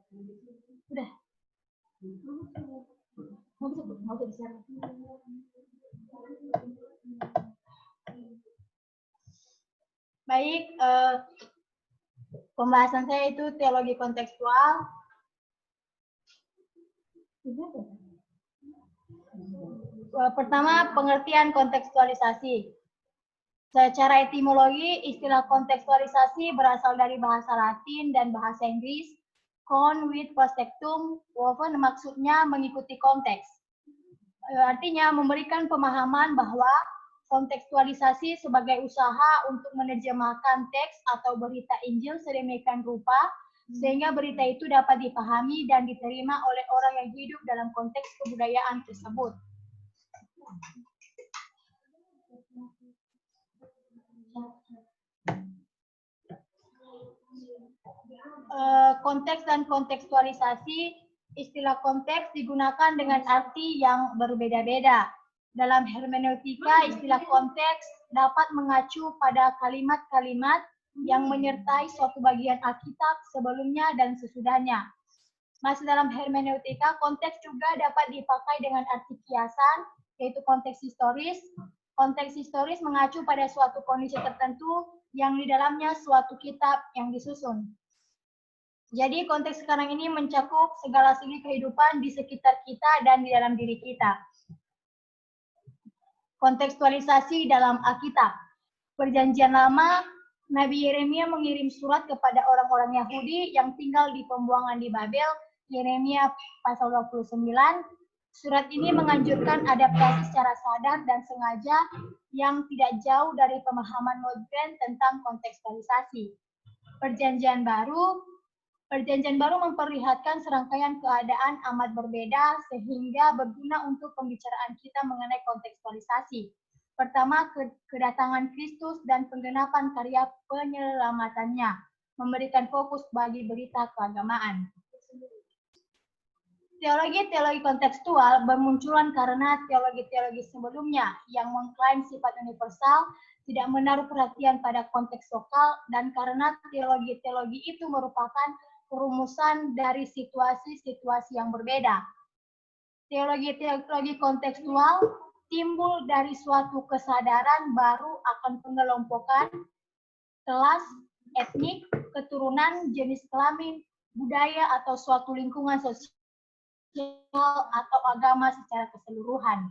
Udah. Mau bisa. Baik, pembahasan saya itu teologi kontekstual. Pertama, pengertian kontekstualisasi. Secara etimologi, istilah kontekstualisasi berasal dari bahasa Latin dan bahasa Inggris. Con with prospectum, woven maksudnya mengikuti konteks. Artinya memberikan pemahaman bahwa kontekstualisasi sebagai usaha untuk menerjemahkan teks atau berita Injil sedemikian rupa sehingga berita itu dapat dipahami dan diterima oleh orang yang hidup dalam konteks kebudayaan tersebut. Konteks dan kontekstualisasi, istilah konteks digunakan dengan arti yang berbeda-beda. Dalam hermeneutika, istilah konteks dapat mengacu pada kalimat-kalimat yang menyertai suatu bagian Alkitab sebelumnya dan sesudahnya. Masih dalam hermeneutika, konteks juga dapat dipakai dengan arti kiasan, yaitu konteks historis. Konteks historis mengacu pada suatu kondisi tertentu yang di dalamnya suatu kitab yang disusun. Jadi konteks sekarang ini mencakup segala segi kehidupan di sekitar kita dan di dalam diri kita. Kontekstualisasi dalam Alkitab. Perjanjian Lama, Nabi Yeremia mengirim surat kepada orang-orang Yahudi yang tinggal di pembuangan di Babel, Yeremia pasal 29. Surat ini menganjurkan adaptasi secara sadar dan sengaja yang tidak jauh dari pemahaman modern tentang kontekstualisasi. Perjanjian Baru memperlihatkan serangkaian keadaan amat berbeda sehingga berguna untuk pembicaraan kita mengenai kontekstualisasi. Pertama, kedatangan Kristus dan penggenapan karya penyelamatannya, memberikan fokus bagi berita keagamaan. Teologi kontekstual bermunculan karena teologi-teologi sebelumnya yang mengklaim sifat universal tidak menaruh perhatian pada konteks lokal dan karena teologi-teologi itu merupakan perumusan dari situasi-situasi yang berbeda. Teologi kontekstual timbul dari suatu kesadaran baru akan pengelompokan kelas, etnik, keturunan, jenis kelamin, budaya atau suatu lingkungan sosial atau agama secara keseluruhan.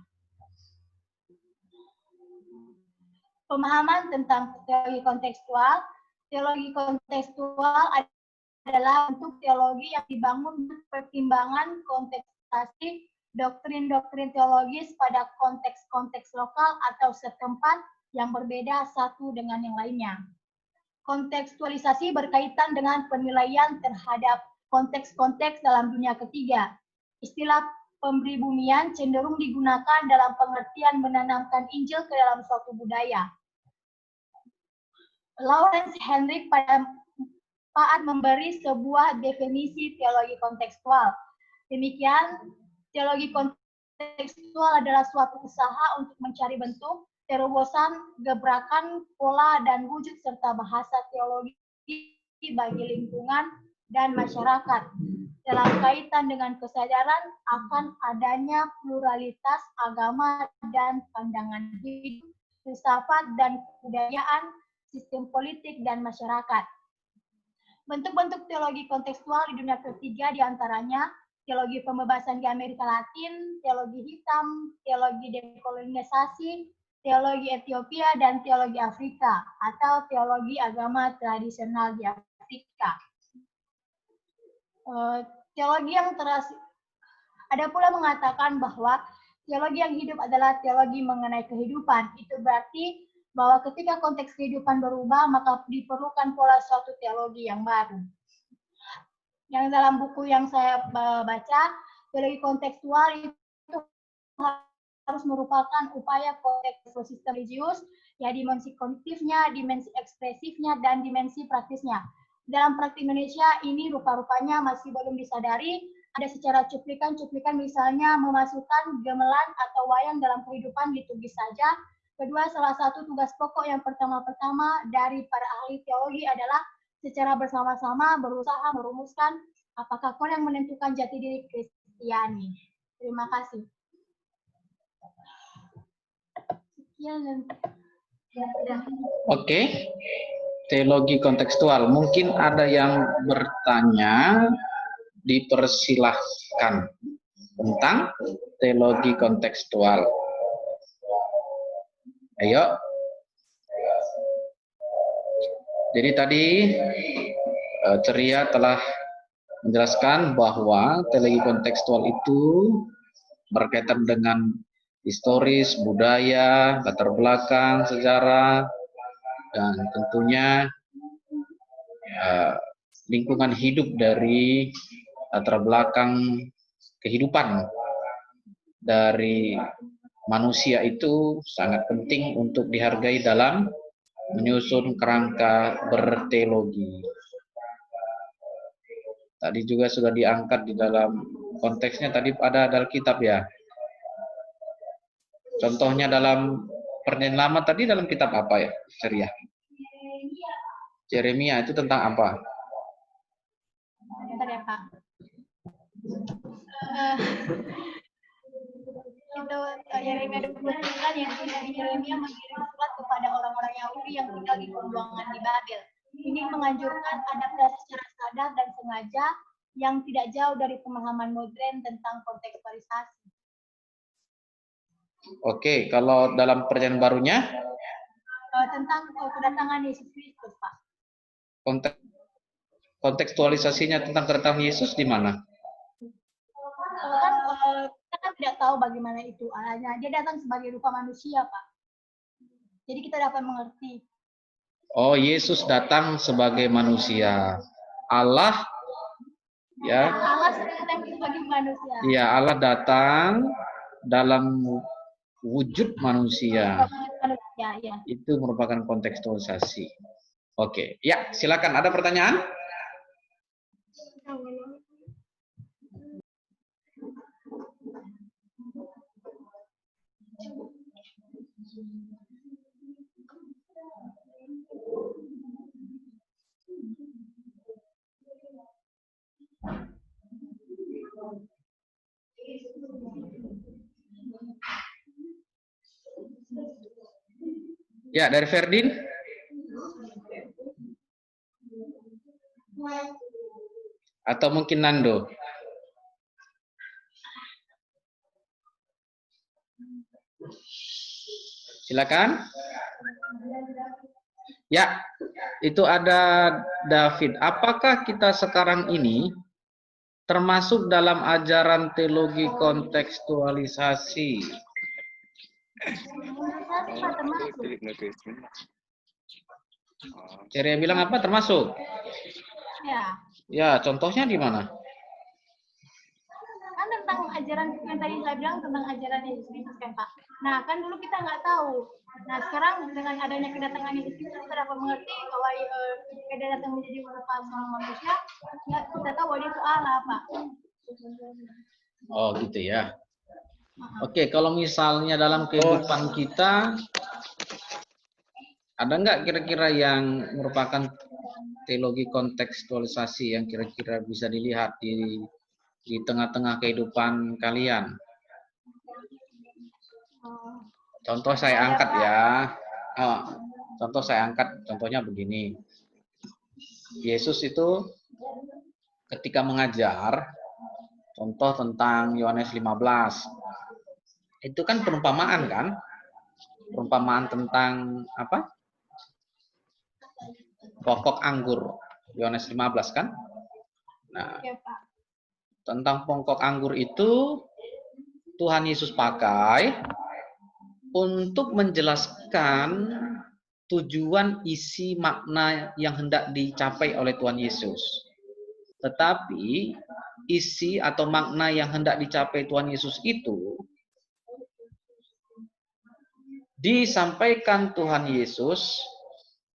Pemahaman tentang teologi kontekstual adalah bentuk teologi yang dibangun pertimbangan kontekstasi doktrin-doktrin teologis pada konteks-konteks lokal atau setempat yang berbeda satu dengan yang lainnya. Kontekstualisasi berkaitan dengan penilaian terhadap konteks-konteks dalam dunia ketiga. Istilah pemribumian cenderung digunakan dalam pengertian menanamkan Injil ke dalam suatu budaya. Lawrence Hendrick pada memberi sebuah definisi teologi kontekstual. Demikian, teologi kontekstual adalah suatu usaha untuk mencari bentuk, terobosan, gebrakan, pola, dan wujud serta bahasa teologi bagi lingkungan dan masyarakat dalam kaitan dengan kesadaran akan adanya pluralitas agama dan pandangan hidup, filsafat dan kebudayaan, sistem politik dan masyarakat. Bentuk-bentuk teologi kontekstual di dunia ketiga diantaranya teologi pembebasan di Amerika Latin, teologi hitam, teologi dekolonisasi, teologi Ethiopia, dan teologi Afrika atau teologi agama tradisional di Afrika. Teologi yang ada pula mengatakan bahwa teologi yang hidup adalah teologi mengenai kehidupan. Itu berarti bahwa ketika konteks kehidupan berubah, maka diperlukan pola suatu teologi yang baru. Yang dalam buku yang saya baca, teologi kontekstual itu harus merupakan upaya konteks sistem religius, ya dimensi kognitifnya, dimensi ekspresifnya, dan dimensi praktisnya. Dalam praktik Indonesia, ini rupa-rupanya masih belum disadari. Ada secara cuplikan-cuplikan, misalnya memasukkan gamelan atau wayang dalam kehidupan liturgis saja. Kedua, salah satu tugas pokok yang pertama-tama dari para ahli teologi adalah secara bersama-sama berusaha merumuskan Apakah Quran yang menentukan jati diri Kristiani? Terima kasih. Sekian. Oke. Teologi kontekstual. Mungkin ada yang bertanya, dipersilahkan tentang teologi kontekstual. Ayo. Jadi tadi Ceria telah menjelaskan bahwa teologi kontekstual itu berkaitan dengan historis, budaya, latar belakang, sejarah, dan tentunya lingkungan hidup dari latar belakang kehidupan dari manusia itu sangat penting untuk dihargai dalam menyusun kerangka berteologi. Tadi juga sudah diangkat di dalam konteksnya, tadi ada Alkitab ya. Contohnya dalam Perjanjian Lama tadi dalam kitab apa ya, Ceria? Yeremia itu tentang apa? Bentar ya, Pak. Itu Yeremia 29 yang dari Yeremia mengirim surat kepada orang-orang Yahudi yang tinggal di pembuangan di Babel. Ini menganjurkan adaptasi secara sadar dan sengaja yang tidak jauh dari pemahaman modern tentang kontekstualisasi. Oke, kalau dalam Perjanjian Barunya? Tentang kedatangan Yesus Kristus, Pak. Kontekstualisasinya tentang kedatangan Yesus di mana? Kita kan tidak tahu bagaimana itu alanya. Dia datang sebagai rupa manusia, Pak. Jadi kita dapat mengerti. Oh, Yesus datang sebagai manusia. Allah, ya. Allah datang sebagai manusia. Iya, Allah datang dalam wujud manusia. Ya. Itu merupakan kontekstualisasi. Oke, ya silakan. Ada pertanyaan? Ya, dari Ferdin. Atau mungkin Nando. Silakan. Ya, itu ada David. Apakah kita sekarang ini termasuk dalam ajaran teologi kontekstualisasi? Ceria bilang apa? Termasuk? Ya. Ya, contohnya di mana? Kan tentang ajaran yang tadi saya bilang tentang ajaran Yesus Kristus kan, Pak. Nah, kan dulu kita nggak tahu. Nah, sekarang dengan adanya kedatangan Yesus Kristus, kita dapat mengerti bahwa dia datang menjadi rupa seorang manusia, ya, kita tahu bahwa dia itu Allah, Pak. Oh, gitu ya. Oke, kalau misalnya dalam kehidupan kita, ada nggak kira-kira yang merupakan teologi kontekstualisasi yang kira-kira bisa dilihat di tengah-tengah kehidupan kalian? Contoh saya angkat ya. Contoh saya angkat, contohnya begini. Yesus itu ketika mengajar, contoh tentang Yohanes 15. Itu kan perumpamaan kan? Perumpamaan tentang apa? Pokok anggur. Yohanes 15 kan? Nah, tentang pokok anggur itu Tuhan Yesus pakai untuk menjelaskan tujuan isi makna yang hendak dicapai oleh Tuhan Yesus. Tetapi isi atau makna yang hendak dicapai Tuhan Yesus itu disampaikan Tuhan Yesus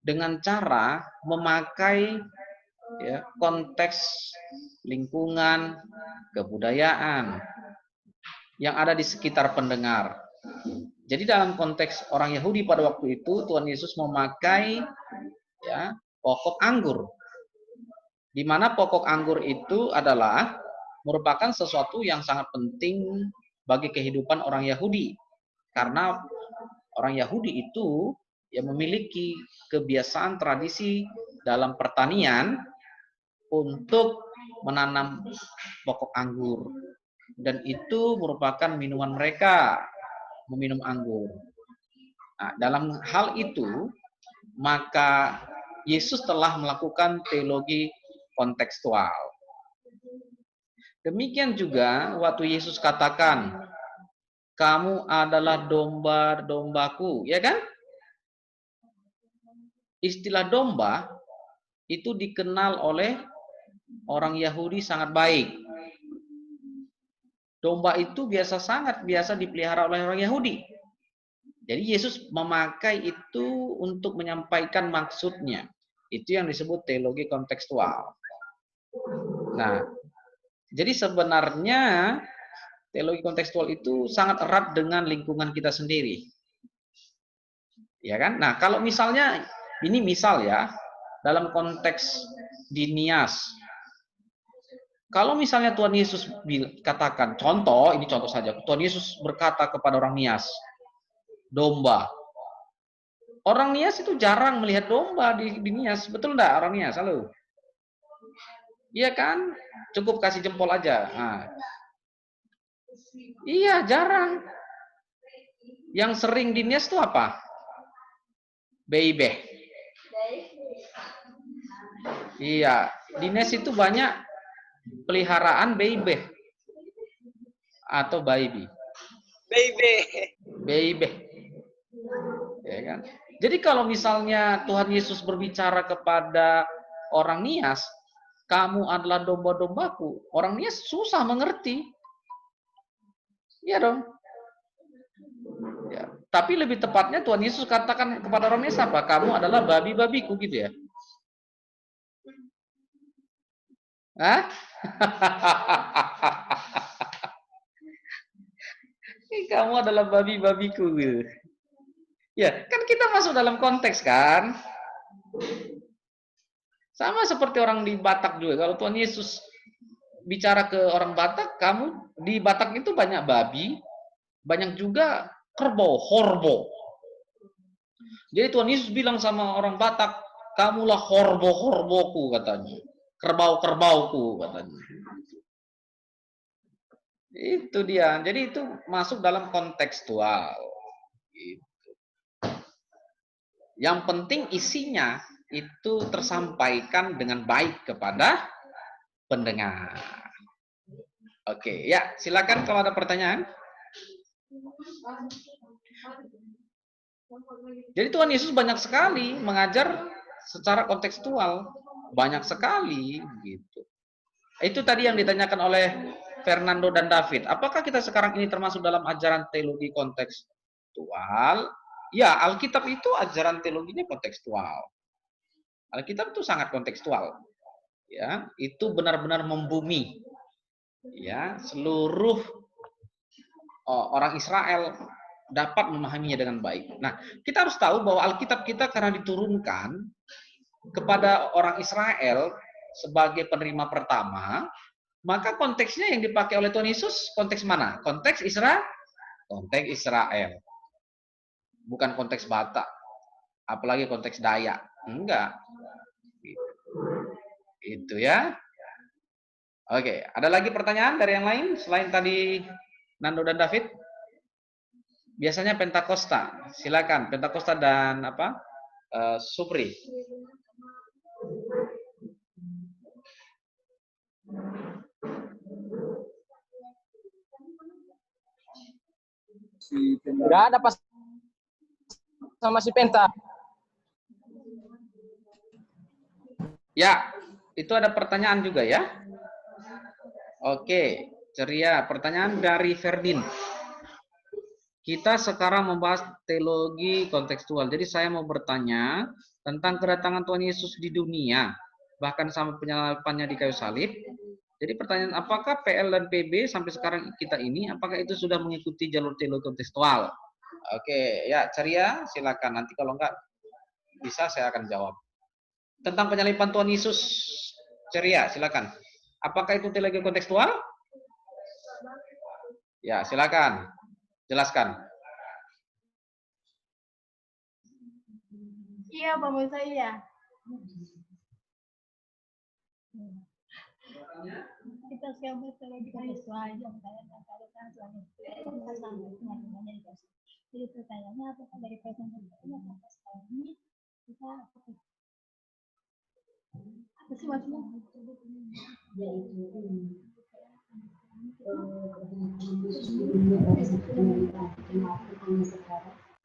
dengan cara memakai ya, konteks lingkungan, kebudayaan yang ada di sekitar pendengar. Jadi dalam konteks orang Yahudi pada waktu itu Tuhan Yesus memakai ya, pokok anggur. Di mana pokok anggur itu adalah merupakan sesuatu yang sangat penting bagi kehidupan orang Yahudi. Karena orang Yahudi itu yang memiliki kebiasaan tradisi dalam pertanian untuk menanam pokok anggur. Dan itu merupakan minuman mereka, meminum anggur. Nah, dalam hal itu, maka Yesus telah melakukan teologi kontekstual. Demikian juga waktu Yesus katakan, kamu adalah domba-dombaku, ya kan? Istilah domba itu dikenal oleh orang Yahudi sangat baik. Domba itu sangat biasa dipelihara oleh orang Yahudi. Jadi Yesus memakai itu untuk menyampaikan maksudnya. Itu yang disebut teologi kontekstual. Nah, jadi sebenarnya teologi kontekstual itu sangat erat dengan lingkungan kita sendiri. Ya kan? Nah, kalau misalnya, ini misal ya, dalam konteks di Nias. Kalau misalnya Tuhan Yesus katakan, ini contoh saja, Tuhan Yesus berkata kepada orang Nias, domba. Orang Nias itu jarang melihat domba di Nias, betul enggak orang Nias? Halo? Iya kan? Cukup kasih jempol aja. Nah. Iya, jarang. Yang sering di Nias itu apa? Beibe. Iya, di Nias itu banyak peliharaan beibe atau baby. Beibe. Ya kan? Jadi kalau misalnya Tuhan Yesus berbicara kepada orang Nias, kamu adalah domba-dombaku, orang Nias susah mengerti. Iya dong. Ya. Tapi lebih tepatnya Tuhan Yesus katakan kepada orang Nias apa? Kamu adalah babi-babiku gitu ya. Hah? Kamu adalah babi-babiku gitu. Ya, kan kita masuk dalam konteks kan. Sama seperti orang di Batak juga. Kalau Tuhan Yesus bicara ke orang Batak, kamu di Batak itu banyak babi, banyak juga kerbau, horbo. Jadi Tuhan Yesus bilang sama orang Batak, kamulah horbo-horboku katanya. Kerbau-kerbauku katanya. Itu dia. Jadi itu masuk dalam kontekstual. Gitu. Yang penting isinya itu tersampaikan dengan baik kepada pendengar. Oke, ya silakan kalau ada pertanyaan. Jadi Tuhan Yesus banyak sekali mengajar secara kontekstual, banyak sekali gitu. Itu tadi yang ditanyakan oleh Fernando dan David. Apakah kita sekarang ini termasuk dalam ajaran teologi kontekstual? Ya, Alkitab itu ajaran teologinya kontekstual. Alkitab itu sangat kontekstual. Ya, itu benar-benar membumi. Ya, seluruh orang Israel dapat memahaminya dengan baik. Nah, kita harus tahu bahwa Alkitab kita karena diturunkan kepada orang Israel sebagai penerima pertama, maka konteksnya yang dipakai oleh Tuhan Yesus konteks mana? Konteks Israel. Konteks Israel. Bukan konteks Batak. Apalagi konteks Dayak. Enggak. Itu ya. Oke, ada lagi pertanyaan dari yang lain selain tadi Nando dan David? Biasanya Pentakosta. Silakan Pentakosta dan apa? Supri. Enggak ada pas sama si Penta. Ya, itu ada pertanyaan juga ya. Oke, ceria. Pertanyaan dari Ferdin. Kita sekarang membahas teologi kontekstual. Jadi saya mau bertanya tentang kedatangan Tuhan Yesus di dunia, bahkan sama penyalibannya di kayu salib. Jadi pertanyaan, apakah PL dan PB sampai sekarang kita ini, apakah itu sudah mengikuti jalur teologi kontekstual? Oke, ya ceria, silakan. Nanti kalau enggak bisa saya akan jawab. Tentang penyaliban Tuhan Yesus Ceria, silakan. Apakah itu teologi kontekstual? Ya, silakan. Jelaskan. Iya, Pak Musa, iya. Kita siapa teologi kontekstual aja, kalian suami kita sampai penyampaiannya dikasih. Jadi pertanyaannya apakah dari presentasinya sampai sekarang ini kita apa sih maksudnya?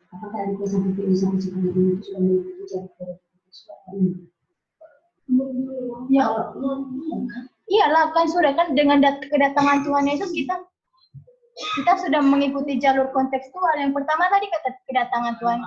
Apakah ada kuasa hukum yang sampai sekarang ini sudah mengikuti jalur Ya, iyalah kan sudah kan dengan kedatangan Tuhan Yesus kita sudah mengikuti jalur kontekstual. Yang pertama tadi kata kedatangan Tuhan.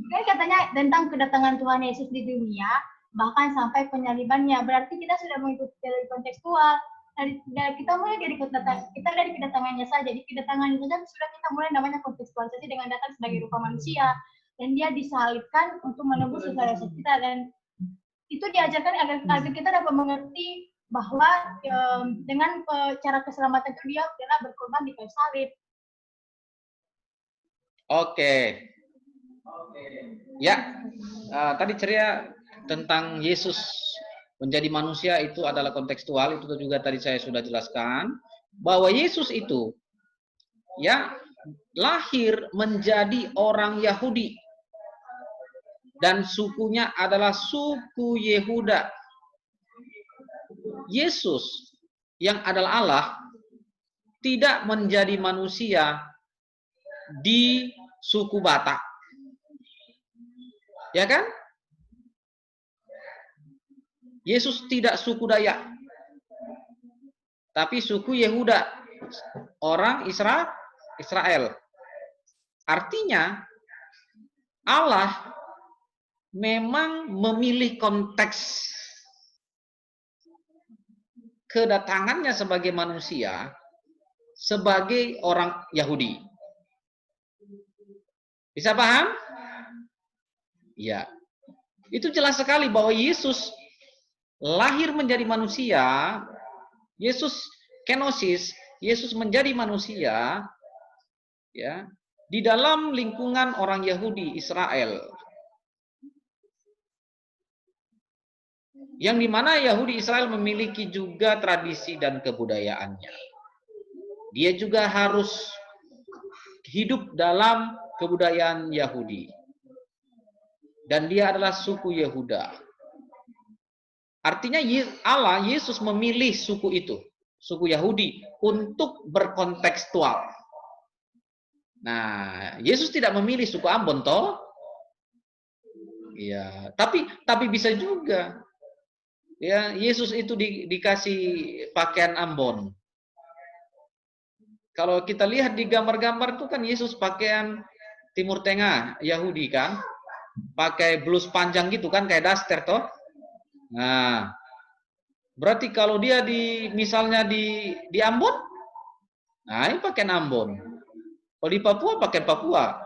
Kan katanya tentang kedatangan Tuhan Yesus di dunia, bahkan sampai penyalibannya. Berarti kita sudah mengikuti jalur kontekstual. Dari kita mulai dari kedatangannya saja. Di kedatangannya saja sudah kita mulai namanya kontekstualisasi dengan datang sebagai rupa manusia. Dan dia disalibkan untuk menebus dosa-dosa kita. Dan itu diajarkan agar kita dapat mengerti bahwa dengan cara keselamatan itu dia adalah berkorban di kayu salib. Oke. Ya, tadi ceria tentang Yesus menjadi manusia itu adalah kontekstual, itu juga tadi saya sudah jelaskan bahwa Yesus itu ya lahir menjadi orang Yahudi dan sukunya adalah suku Yehuda. Yesus yang adalah Allah tidak menjadi manusia di suku Batak. Ya kan? Yesus tidak suku Dayak, tapi suku Yehuda, orang Israel. Artinya, Allah memang memilih konteks kedatangannya sebagai manusia, sebagai orang Yahudi. Bisa paham? Ya. Itu jelas sekali bahwa Yesus lahir menjadi manusia, Yesus kenosis, Yesus menjadi manusia, ya, di dalam lingkungan orang Yahudi Israel, yang dimana Yahudi Israel memiliki juga tradisi dan kebudayaannya. Dia juga harus hidup dalam kebudayaan Yahudi, dan dia adalah suku Yehuda. Artinya Allah, Yesus memilih suku itu, suku Yahudi, untuk berkontekstual. Nah, Yesus tidak memilih suku Ambon, toh? Ya, tapi bisa juga. Ya, Yesus itu dikasih pakaian Ambon. Kalau kita lihat di gambar-gambar itu kan Yesus pakaian Timur Tengah, Yahudi kan? Pakai blus panjang gitu kan, kayak daster, toh? Nah, berarti kalau dia misalnya di Ambon, nah ini pakai Ambon. Kalau di Papua pakai Papua.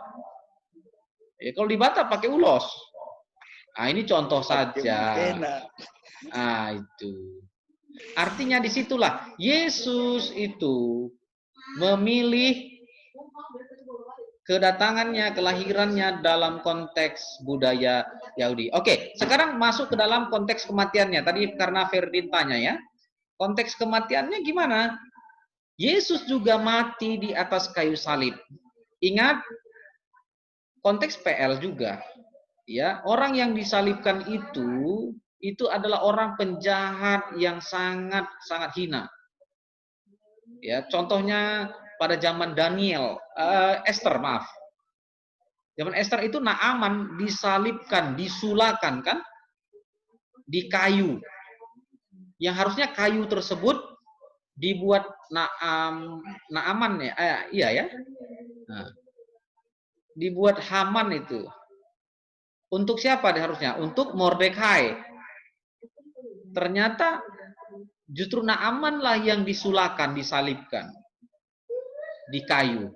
Ya, kalau di Batak pakai ulos. Nah, ini contoh saja. Nah, itu. Artinya disitulah Yesus itu memilih kedatangannya, kelahirannya dalam konteks budaya Yahudi. Oke, sekarang masuk ke dalam konteks kematiannya. Tadi karena Ferdin tanya ya, konteks kematiannya gimana? Yesus juga mati di atas kayu salib. Ingat, konteks PL juga. Ya, orang yang disalibkan itu adalah orang penjahat yang sangat hina. Ya, contohnya pada zaman Esther, maaf. Zaman Esther itu Naaman disalibkan, disulakan kan? Di kayu. Yang harusnya kayu tersebut dibuat Naaman ya. Iya ya. Nah, dibuat Haman itu. Untuk siapa harusnya? Untuk Mordekai. Ternyata justru Naaman lah yang disulakan, disalibkan di kayu.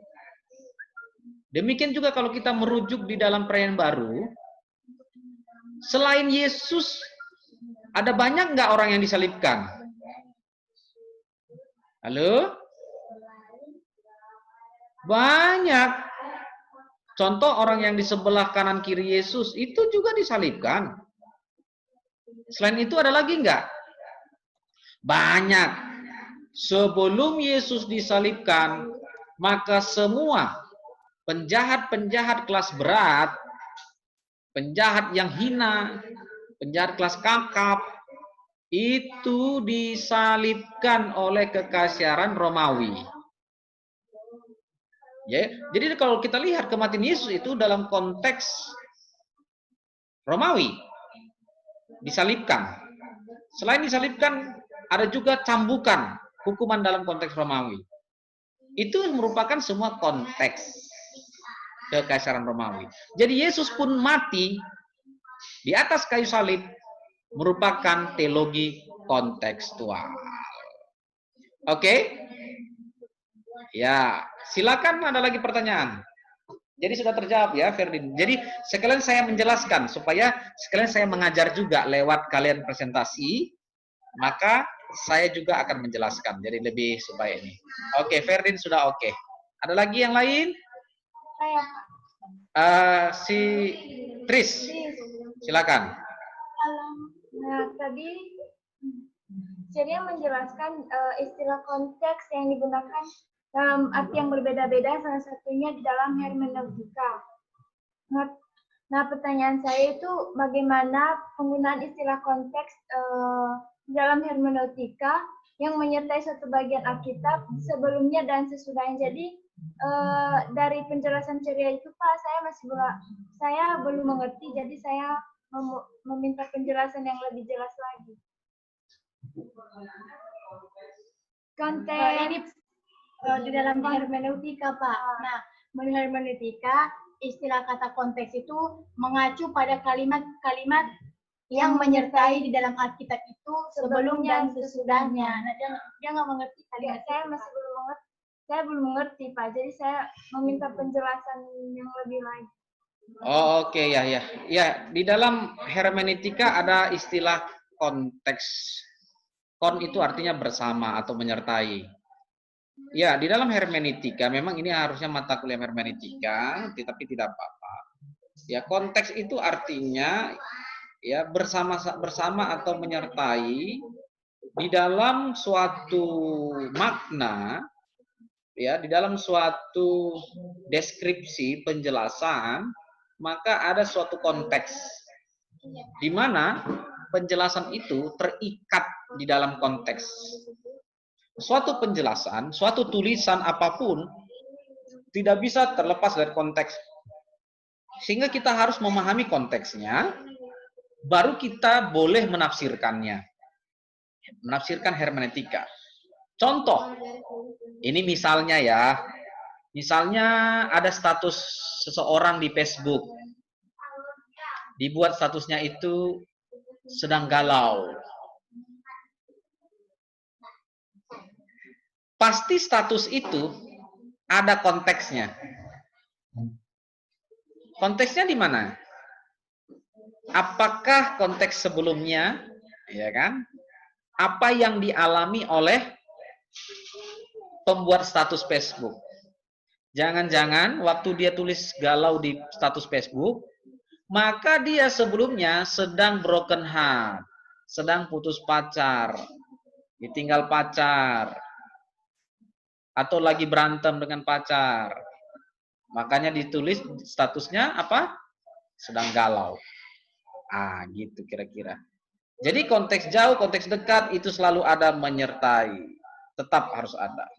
Demikian juga kalau kita merujuk di dalam Perjanjian Baru, Selain Yesus, ada banyak nggak orang yang disalibkan? Halo? Banyak. Contoh orang yang di sebelah kanan kiri Yesus, itu juga disalibkan. Selain itu ada lagi nggak? Banyak. Sebelum Yesus disalibkan, maka semua penjahat-penjahat kelas berat, penjahat yang hina, penjahat kelas kakap, itu disalibkan oleh kekaisaran Romawi. Ya, jadi kalau kita lihat kematian Yesus itu dalam konteks Romawi, disalibkan. Selain disalibkan, ada juga cambukan, hukuman dalam konteks Romawi. Itu merupakan semua konteks kekaisaran Romawi. Jadi Yesus pun mati di atas kayu salib merupakan teologi kontekstual. Oke? Ya, silakan ada lagi pertanyaan. Jadi sudah terjawab ya, Ferdin. Jadi sekalian saya menjelaskan supaya sekalian saya mengajar juga lewat kalian presentasi, maka saya juga akan menjelaskan. Jadi lebih supaya ini. Oke, Ferdin sudah oke. Ada lagi yang lain? Si Tris, silakan. Nah, tadi saya menjelaskan istilah konteks yang digunakan dalam arti yang berbeda-beda, salah satunya di dalam hermeneutika. Nah, pertanyaan saya itu bagaimana penggunaan istilah konteks dalam hermeneutika yang menyertai suatu bagian Alkitab sebelumnya dan sesudahnya. Jadi dari penjelasan ceria itu Pak, saya belum mengerti, jadi saya meminta penjelasan yang lebih jelas lagi. Konteks Ini di dalam hermeneutika, Pak. Nah, menurut hermeneutika, istilah kata konteks itu mengacu pada kalimat-kalimat yang menyertai di dalam Alkitab itu sebelum dan sesudahnya. Nah, dia nggak mengerti kalimat. Saya belum mengerti, Pak. Jadi saya meminta penjelasan yang lebih lagi. Oh, oke, ya. Ya, di dalam hermeneutika ada istilah konteks. Kon itu artinya bersama atau menyertai. Ya, di dalam hermeneutika memang ini harusnya mata kuliah hermeneutika, tetapi tidak apa-apa. Ya, konteks itu artinya ya bersama atau menyertai di dalam suatu makna, ya, di dalam suatu deskripsi penjelasan, maka ada suatu konteks di mana penjelasan itu terikat di dalam konteks. Suatu penjelasan, suatu tulisan apapun tidak bisa terlepas dari konteks. Sehingga kita harus memahami konteksnya, baru kita boleh menafsirkannya. Menafsirkan hermeneutika. Contoh, ini misalnya ya, misalnya ada status seseorang di Facebook. Dibuat statusnya itu sedang galau. Pasti status itu ada konteksnya. Konteksnya di mana? Apakah konteks sebelumnya, ya kan? Apa yang dialami oleh pembuat status Facebook? Jangan-jangan waktu dia tulis galau di status Facebook, maka dia sebelumnya sedang broken heart, sedang putus pacar, ditinggal pacar, atau lagi berantem dengan pacar. Makanya ditulis statusnya apa? Sedang galau. Gitu kira-kira. Jadi konteks jauh, konteks dekat itu selalu ada menyertai. Tetap harus ada.